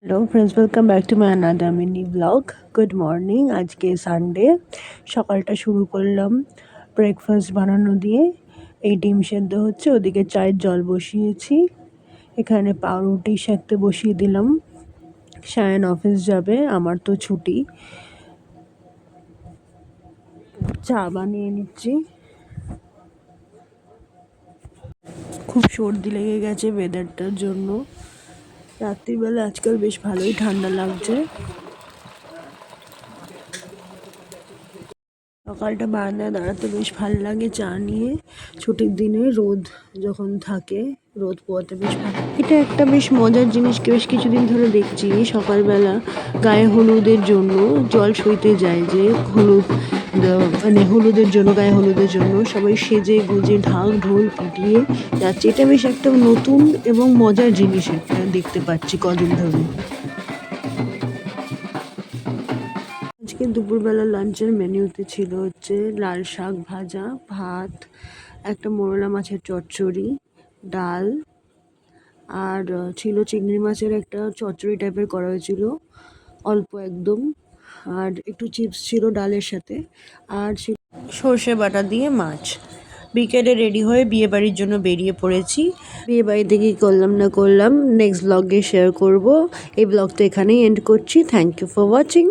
Hello friends, welcome back to my another mini blog. Good morning. আজকে Sunday, সকালটা শুরু করলাম ব্রেকফাস্ট বানানো দিয়ে। এই ডিম সেদ্ধ হচ্ছে, ওদিকে চায়ের জল বসিয়েছি, এখানে পাউরুটি সেঁকতে বসিয়ে দিলাম। সায়ন অফিস যাবে, আমার তো ছুটি। চা বানিয়ে নিচ্ছি। খুব সর্দি লেগে গেছে ওয়েদারটার জন্য। রাত্রিবেলা আজকাল বেশ ভালোই ঠান্ডা লাগছে। সকালটা বারান্দায় দাঁড়াতে বেশ ভালো লাগে চা নিয়ে। ছুটির দিনে রোদ যখন থাকে, রোদ পোয়াতে বেশ ভালো। এটা একটা বেশ মজার জিনিস, বেশ কিছুদিন ধরে দেখছি সকালবেলা গায়ে হলুদের জন্য জল সইতে যায়, যে হলুদ মানে হলুদের জন্য, গায়ে হলুদের জন্য সবাই সেজে গুজে ঢাক ঢোল পিটিয়ে যাচ্ছে। এটা বেশ একটা নতুন এবং মজার জিনিস একটা দেখতে পাচ্ছি কদিন ধরে। আজকে দুপুরবেলা লাঞ্চের মেনুতে ছিল হচ্ছে লাল শাক ভাজা, ভাত, একটা মোরলা মাছের চচ্চড়ি, ডাল, আর ছিল চিংড়ি মাছের একটা চচ্চড়ি টাইপের করা হয়েছিল অল্প একদম, আর একটু চিপস ছিল ডালের সাথে, আর ছিল সর্ষে বাটা দিয়ে মাছ। বিকেলে রেডি হয়ে বিয়ে বাড়ির জন্য বেরিয়ে পড়েছি। বিয়ে বাড়িতে কি করলাম না করলাম নেক্সট ব্লগে শেয়ার করব। এই ব্লগটা এখানেই এন্ড করছি। Thank you for watching.